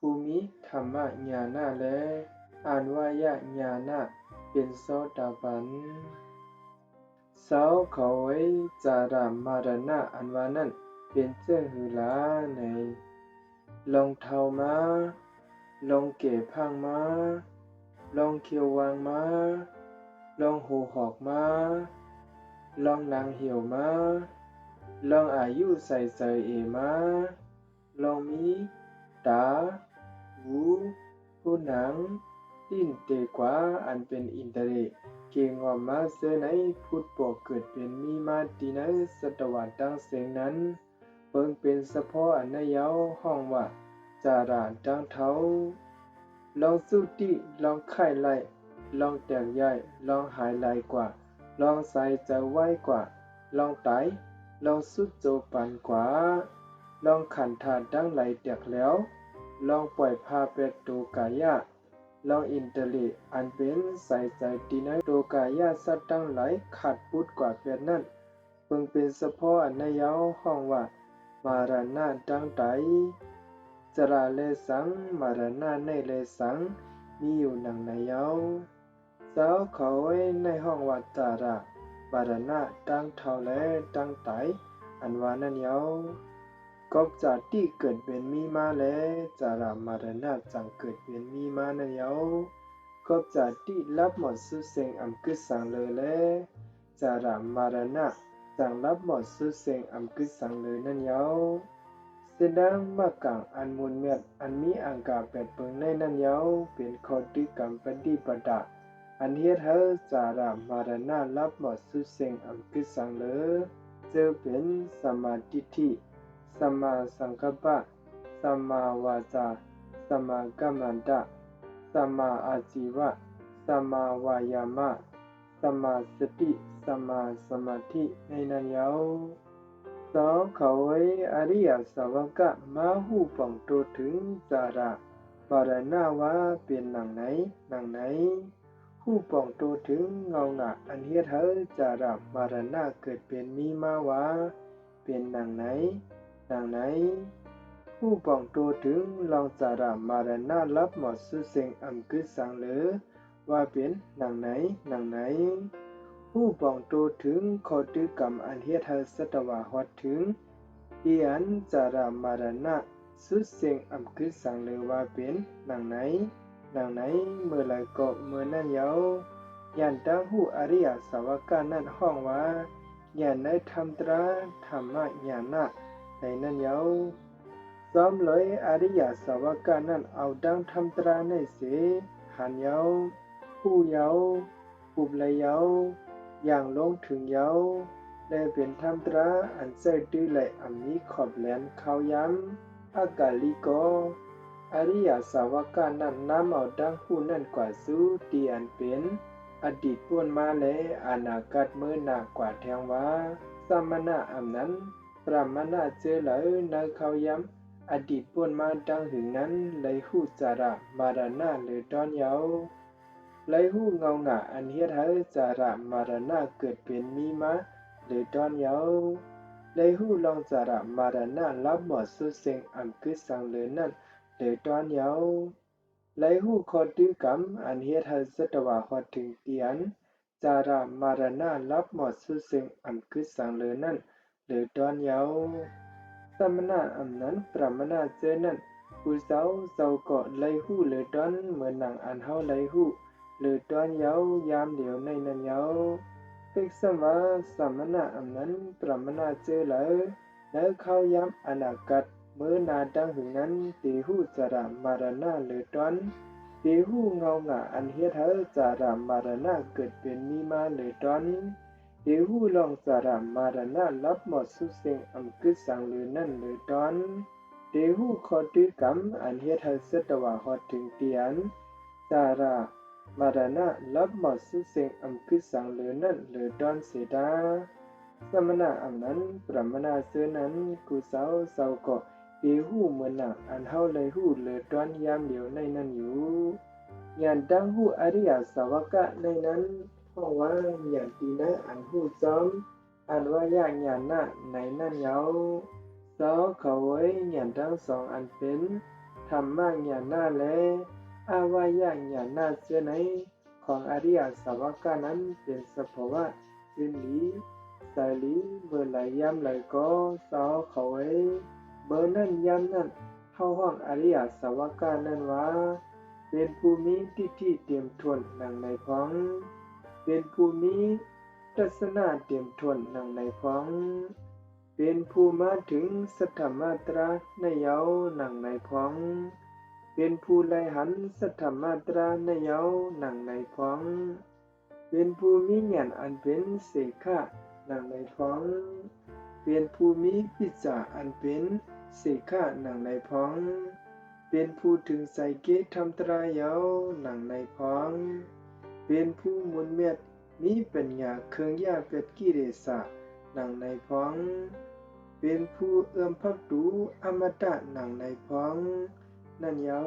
ภูมิธรรมญาณและอ่านวายญาณเป็นโสดาบันเสาเขาไว้จารามารณะอันว่านั้นเป็นเจ้าหือลาในลองเทามาลองเก็บพังมาลองเขียววางมาลองหูหอกมาลองนางเหี่ยวมาลองอายุใส่ใส่เอมาลองมีตาหูผู้หนังติ้นเตกว่าอันเป็นอินเตเรเก่งออกมาเสในพุทธปกเกิดเป็นมีมาตีในศตวรรษตั้งเสียงนั้นเปิงเป็นเฉพาะอันนายาวห้องว่าจาราดังเทาลองสู้ติลองไข่ไล่ลองแตกใหญ่ลองหายไหลกว่าลองใส่ใจไว้กว่าลองตายลองสุดโจปันกว่าลองขันธาดังไหลแตกแล้วลองปล่อยพาเป็ดตูกายะลองอินเตลิอันเป็นใส่ใจตีในตูกายะสัตว์ตั้งไหลขาดพุดกว่าเป็ดนั้นเพิ่งเป็นเฉพาะอันนายาวห้องว่ามารณะดังไตจราเลสังมารณะในเลสังมีอยู่หนังนายาวเจ้าเขาไว้ในห้องวัดจาระมารณะดังเท่าและดังไตอันว่านั้นยาวกบจากที่เกิดเป็นมีมาและจารามารณะจังเกิดเป็นมีมานั้นยาวกบจากที่รับหมดสุเสงอำกึศสังเลยและจารามารณะจังรับหมดสุเสงอำกึศสังเลยนั้นยาวเสดังมะกังอันมุนเมียดอันมีอังกาเป็ดเปิงในนั้นยาวเป็นข้อที่กรรมปฏิปดาอันเฮ็ดให้จารามารณะรับหมดสุเสงอำกึศสังเลยเจอเป็นสมาธิทิสัมมาสังกัปปะสัมมาวาจาสัมมากัมมันตะสัมมาอาจีวะสัมมาวายามะสัมมาสติสัมมาสมาธิในนั้นยาวสองเขาไว้อริยสาวกะมาหูป่องตัวถึงจาระปารณะว่าเป็นหนังไหนหนังไหนผู้ป่องตัวถึงเงาหงะอันเฮ็ดให้จาระมารณะเกิดเป็นมีมาว่าเป็นหนังไหนหนังไหนผู้ป่องตัวถึงลองจาระมารณะรับหมดสุเสงอำกึศสังหรือว่าเป็นหนังไหนหนังไหนผู้ป่องตัวถึงข้อตือกรรมอันเฮ็ดให้สัตวะฮอดถึงอีอันจารามารณะสุเสงอำกึศสังหรือว่าเป็นหนังไหนหนังไหนเมื่อไรก็เมื่อนั้นยาวยันตั้งหูอริยสาวกานั้นห้องว่าญาณในธรรมตราธรรมญาณะในนั้นยาวซ้อมเลยอริยสาวกานั้นเอาดังธรรมตราในเสหันยาวผู้ยาวปุบเลยยาวอย่างลงถึงยาวและเป็นธรรมตราอันใจดื้อและอันมีขอบแหลมเขาย้ำอากาลิโกอริยสาวกานั้นนำเอาดังผู้นั้นกว่าสู้ตีอันเป็นอดีตป่วนมาและอนาคตเมื่อหนากว่าแทงว่าสมณะอำนั้นปรามณะเจอเลยในเขาย้ำอดีตป่วนมาดังหึงนั้นเลยหูจาระมารณะหรือตอนเยาเลยหูเงาหงะอันเฮ็ดให้จาระมารณะเกิดเป็นมีมาหรือตอนเยาเลยหูลองจาระมารณะรับหมดสุเสงอำกึศสังเลยนั้นหรือตอนเยาเลยหูข้อตือกรรมอันเฮ็ดให้สัตวะฮอดถึงเตียนจารามารณะรับหมดสุเสงอำกึศสังเลยนั้นหรือตอนเยาสมณะอำนั้นปรามณะเจอนั้นผู้เจ้าก็เลยหูหรือตอนเหมือนหนังอันเฮาเลยหูหรือตอนเยายามเดียวในนั้นเยาตึกสมว่าสมณะอำนั้นปรามณะเจอเลยแล้วเขาย้ำอนาคตเมื่อนาดังหึงนั้นตีหูจารามารณะหรือตอนตีหูเงาหงะอันเฮ็ดให้จารามารณะเกิดเป็นมีมาหรือตอนตีหูลองจารามารณะรับหมดสุเสงอำกึศสังหรือนั่นหรือตอนตีหูข้อตือกรรมอันเฮ็ดให้สัตวะฮอดถึงเตียนจารามารณะรับหมดสุเสงอำกึศสังหรือนั่นหรือตอนเสดาสมณะอำนั้นปรามณะเสนั้นกุเสาก็ตีหูเหมือนหนักอันเฮาเลยหูหรือตอนยามเดียวในนั้นอยู่ญาณตั้งหูอริยสาวกะในนั้นเพราะว่าญาณตีนะอันหูจอมอันว่าญาณนะในนั้นเยาเสาเขาไว้ญาณทั้งสองอันเป็นธ ธรรมะญาณและอาวายะญาณเสียในของอริยสาวกนั้นเป็นสภาวะอื่นหลีสายหลีเบอร์ไหลยามไหลก็สาวเขาไว้เบอร์นั่นยามนั้นเข้าห้องอริยสาวกนั้นว่าเป็นภูมิทิฏฐิเตรียมทวนหนังในพ้องเป็นภูมิทัศนะเตรียมทวนหนังในพ้องเป็นภูมาถึงสัทธมาตราในเยาหนังในพ้องเป็นภูไลหันสัทธมาตราในเยาหนังในพ้องเป็นภูมิญาณอันเป็นเสขะหนังในพ้องเป็นภูมิปิจจาอันเป็นเสขะหนังในพ้องเป็นผู้ถึงไสเกธรรมตรายเยาหนังในพ้องเป็นผู้มุนเม็ดมีปัญญาเครื่องยาเป็ดกิเลสะหนังในพ้องเป็นผู้เอื้อมพักดูอมตะหนังในพ้องนั่นเยา